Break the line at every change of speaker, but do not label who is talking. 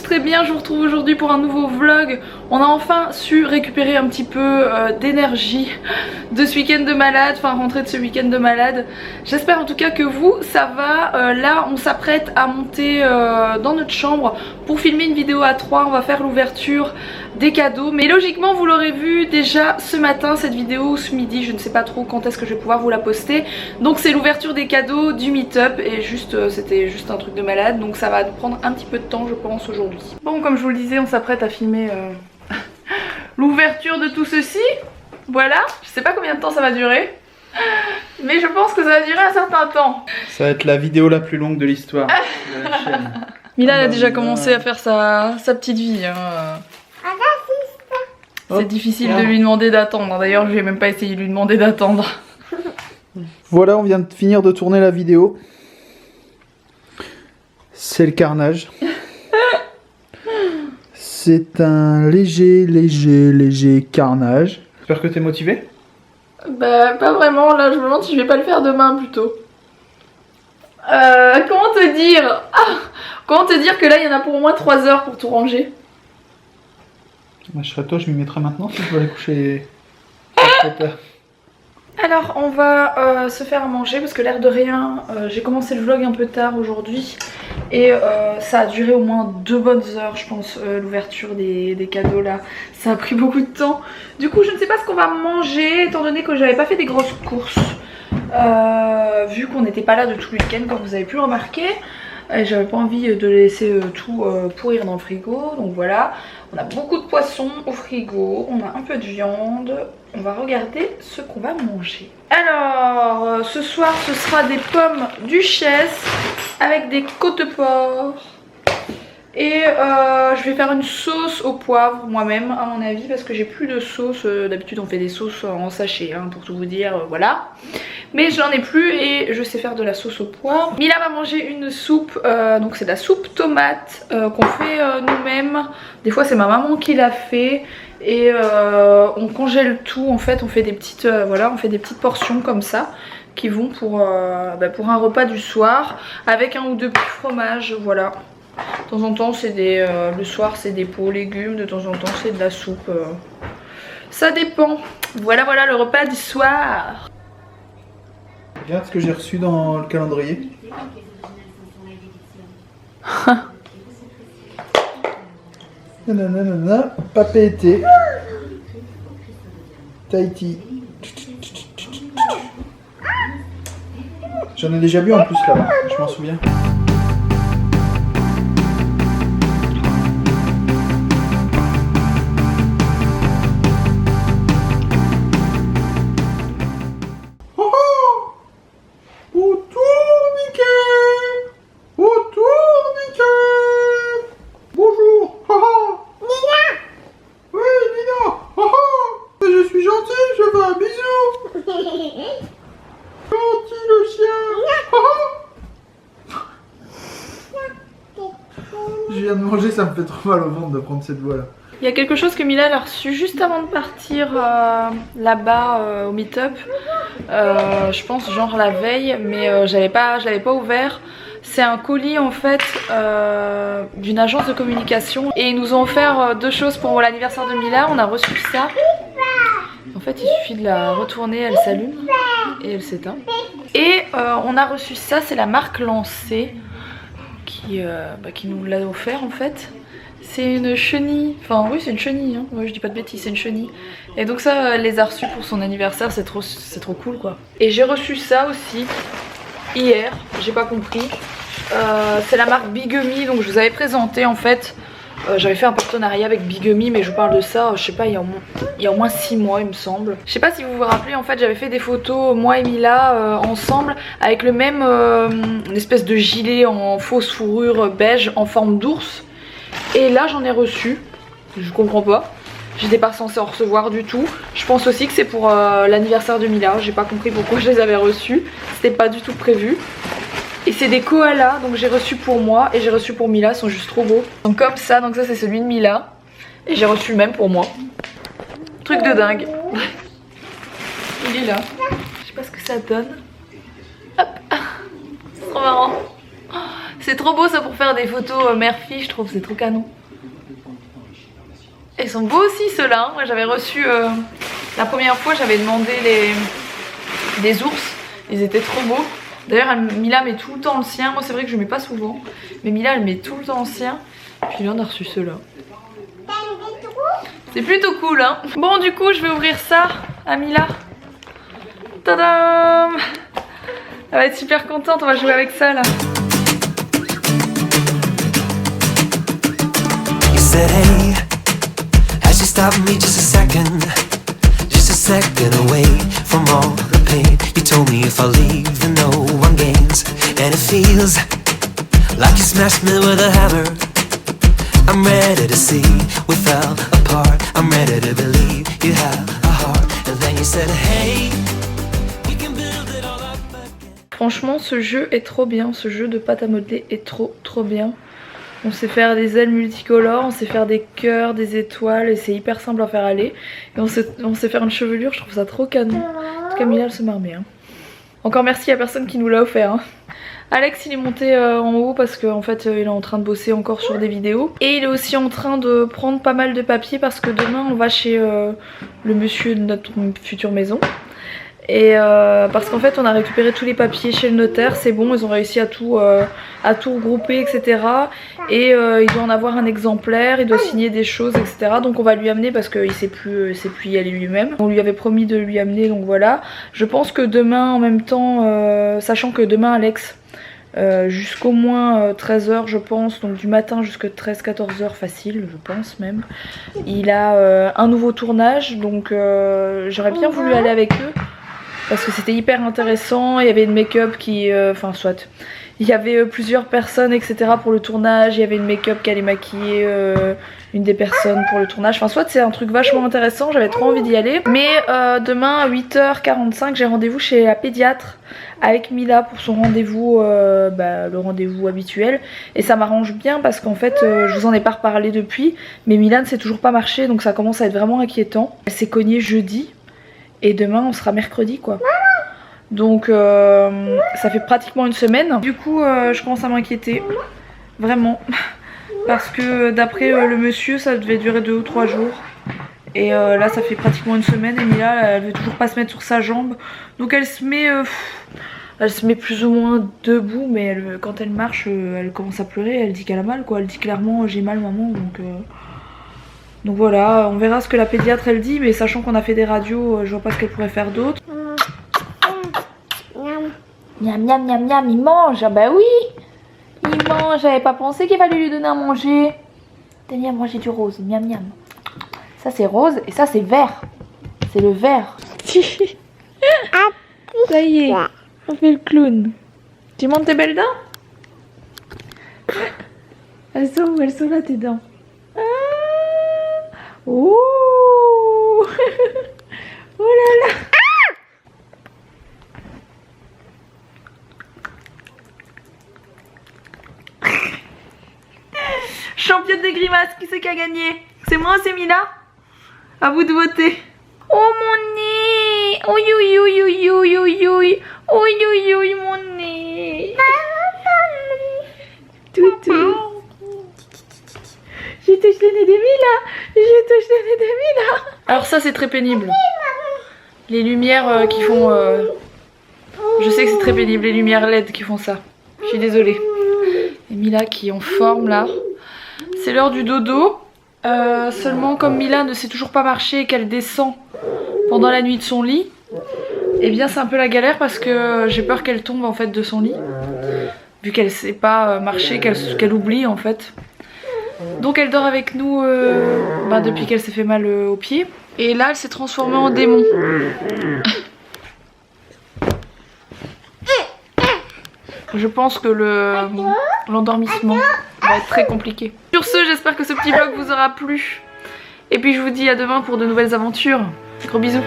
très bien, je vous retrouve aujourd'hui pour un nouveau vlog. On a enfin su récupérer un petit peu d'énergie de ce week-end de malade, enfin rentrée de ce week-end de malade. J'espère en tout cas que vous, ça va. Là on s'apprête à monter dans notre chambre pour filmer une vidéo à 3. On va faire l'ouverture des cadeaux. Mais logiquement vous l'aurez vu déjà ce matin, cette vidéo, ce midi, je ne sais pas trop quand est-ce que je vais pouvoir vous la poster. Donc c'est l'ouverture des cadeaux du meet-up et juste c'était juste un truc de malade. Donc ça va prendre un petit peu de temps je pense aujourd'hui. Bon, comme je vous le disais, on s'apprête à filmer l'ouverture de tout ceci. Voilà, je sais pas combien de temps ça va durer, mais je pense que ça va durer un certain temps.
Ça va être la vidéo la plus longue de l'histoire de la chaîne.
Mila elle a déjà commencé à faire sa petite vie hein. C'est difficile de lui demander d'attendre. D'ailleurs je vais même pas essayer de lui demander d'attendre.
Voilà, on vient de finir de tourner la vidéo. C'est le carnage. C'est un léger carnage. J'espère que t'es motivé.
Bah pas vraiment, là je me demande si je vais pas le faire demain plutôt. Comment te dire comment te dire que là il y en a pour au moins 3 heures pour tout ranger.
Moi, je serais toi, je m'y mettrai maintenant si je dois aller coucher.
Alors on va se faire à manger parce que l'air de rien j'ai commencé le vlog un peu tard aujourd'hui et ça a duré au moins 2 bonnes heures je pense l'ouverture des cadeaux là, ça a pris beaucoup de temps. Du coup je ne sais pas ce qu'on va manger étant donné que j'avais pas fait des grosses courses vu qu'on n'était pas là de tout le week-end comme vous avez pu le remarquer. J'avais pas envie de laisser tout pourrir dans le frigo, donc voilà. On a beaucoup de poissons au frigo, on a un peu de viande. On va regarder ce qu'on va manger. Alors, ce soir ce sera des pommes duchesse avec des côtes de porc. Et je vais faire une sauce au poivre moi-même à mon avis parce que j'ai plus de sauce. D'habitude on fait des sauces en sachet hein, pour tout vous dire, voilà. Mais j'en ai plus et je sais faire de la sauce au poivre. Mila va manger une soupe, donc c'est de la soupe tomate qu'on fait nous-mêmes. Des fois c'est ma maman qui l'a fait. Et on congèle tout en fait, on fait des petites voilà, on fait des petites portions comme ça qui vont pour un repas du soir avec un ou deux petits fromages, voilà. De temps en temps c'est des le soir c'est des pots légumes, de temps en temps c'est de la soupe, ça dépend. Voilà voilà le repas du soir.
Regarde ce que j'ai reçu dans le calendrier. Nanana, papé été. Tahiti. J'en ai déjà bu en plus là-bas, je m'en souviens. Je viens de manger, ça me fait trop mal au ventre de prendre cette voix là.
Il y a quelque chose que Mila a reçu juste avant de partir là-bas au meet-up. Je pense genre la veille, mais je l'avais pas ouvert. C'est un colis en fait d'une agence de communication. Et ils nous ont offert 2 choses pour l'anniversaire de Mila. On a reçu ça. En fait il suffit de la retourner, elle s'allume et elle s'éteint. Et on a reçu ça, c'est la marque Lancée qui nous l'a offert en fait. C'est une chenille, enfin oui c'est une chenille hein. Ouais, je dis pas de bêtises, c'est une chenille. Et donc ça elle les a reçus pour son anniversaire, c'est trop cool quoi. Et j'ai reçu ça aussi hier, j'ai pas compris. C'est la marque Bigemy, donc je vous avais présenté en fait. J'avais fait un partenariat avec Bigemy, mais je vous parle de ça, je sais pas, il y a au moins 6 mois il me semble. Je sais pas si vous vous rappelez, en fait j'avais fait des photos moi et Mila ensemble avec le même une espèce de gilet en fausse fourrure beige en forme d'ours. Et là j'en ai reçu, je comprends pas. J'étais pas censée en recevoir du tout. Je pense aussi que c'est pour l'anniversaire de Mila, j'ai pas compris pourquoi je les avais reçus. C'était pas du tout prévu. Et c'est des koalas, donc j'ai reçu pour moi et j'ai reçu pour Mila, ils sont juste trop beaux. Donc comme ça, donc ça c'est celui de Mila. Et j'ai reçu le même pour moi. Truc de dingue. Il est là. Je sais pas ce que ça donne. Hop. C'est trop marrant. C'est trop beau ça pour faire des photos mère-fille, je trouve, c'est trop canon. Ils sont beaux aussi ceux-là. Moi j'avais reçu la première fois, j'avais demandé des ours. Ils étaient trop beaux. D'ailleurs Mila met tout le temps le sien. Moi c'est vrai que je mets pas souvent, mais Mila elle met tout le temps le sien. Puis là on a reçu ceux-là. C'est plutôt cool hein. Bon du coup je vais ouvrir ça à Mila. Tadam! Elle va être super contente, on va jouer avec ça là.
Hey, as you stop me just a second away from all the pain. You told me if I leave then no one gains, and it feels like you smashed me with a hammer. I'm ready to see we fell apart. I'm ready to believe you have a heart. And then you said hey, we can build it all up again.
Franchement ce jeu est trop bien, ce jeu de pâte à modeler est trop bien. On sait faire des ailes multicolores, on sait faire des cœurs, des étoiles et c'est hyper simple à faire aller. Et on sait faire une chevelure, je trouve ça trop canon. En tout cas Mila elle se marre bien. Encore merci à personne qui nous l'a offert. Hein. Alex il est monté en haut parce qu'en fait il est en train de bosser encore sur des vidéos. Et il est aussi en train de prendre pas mal de papiers parce que demain on va chez le monsieur de notre future maison. Et parce qu'en fait on a récupéré tous les papiers chez le notaire, c'est bon, ils ont réussi à tout regrouper etc. Et il doit en avoir un exemplaire, il doit signer des choses etc. Donc on va lui amener parce qu'il sait plus y aller lui-même. On lui avait promis de lui amener donc voilà. Je pense que demain en même temps, sachant que demain Alex jusqu'au moins 13h je pense, donc du matin jusqu'à 13-14h facile je pense même. Il a un nouveau tournage donc j'aurais bien voulu aller avec eux. Parce que c'était hyper intéressant, il y avait une make-up qui... Enfin soit, il y avait plusieurs personnes etc pour le tournage, il y avait une make-up qui allait maquiller une des personnes pour le tournage. Enfin soit c'est un truc vachement intéressant, j'avais trop envie d'y aller. Mais demain à 8h45 j'ai rendez-vous chez la pédiatre avec Mila pour son rendez-vous, le rendez-vous habituel. Et ça m'arrange bien parce qu'en fait je vous en ai pas reparlé depuis, mais Mila ne sait toujours pas marcher donc ça commence à être vraiment inquiétant. Elle s'est cognée jeudi. Et demain on sera mercredi quoi. Donc ça fait pratiquement une semaine. Du coup je commence à m'inquiéter. Vraiment. Parce que d'après le monsieur ça devait durer 2 ou 3 jours. Et là ça fait pratiquement une semaine. Et Mila elle veut toujours pas se mettre sur sa jambe. Donc elle se met plus ou moins debout. Mais quand elle marche elle commence à pleurer. Elle dit qu'elle a mal quoi. Elle dit clairement j'ai mal maman. Donc voilà, on verra ce que la pédiatre elle dit, mais sachant qu'on a fait des radios, je vois pas ce qu'elle pourrait faire d'autre. Miam miam miam miam, il mange, ah bah oui, il mange, j'avais pas pensé qu'il fallait lui donner à manger. T'as à manger du rose, miam miam. Ça c'est rose et ça c'est vert, c'est le vert. Ça y est, on fait le clown. Tu montes tes belles dents? Elles sont là tes dents? Oh, oh là là. Championne des grimaces, qui c'est qui a gagné? C'est moi ou c'est Mila? À vous de voter. Oh mon nez. Oui oui oui oui oui oui oui. Oui oui oui mon nez. Toutou. Je touche le nez de Mila. Je touche le nez de Mila. Alors ça c'est très pénible. Les lumières qui font... Je sais que c'est très pénible, les lumières LED qui font ça. Je suis désolée. Et Mila qui est en forme là. C'est l'heure du dodo. Seulement comme Mila ne sait toujours pas marcher et qu'elle descend pendant la nuit de son lit, et bien c'est un peu la galère parce que j'ai peur qu'elle tombe en fait de son lit. Vu qu'elle sait pas marcher, qu'elle oublie en fait. Donc elle dort avec nous depuis qu'elle s'est fait mal au pied. Et là elle s'est transformée en démon. Je pense que l'endormissement va être très compliqué. Sur ce, j'espère que ce petit vlog vous aura plu. Et puis je vous dis à demain pour de nouvelles aventures. Gros bisous.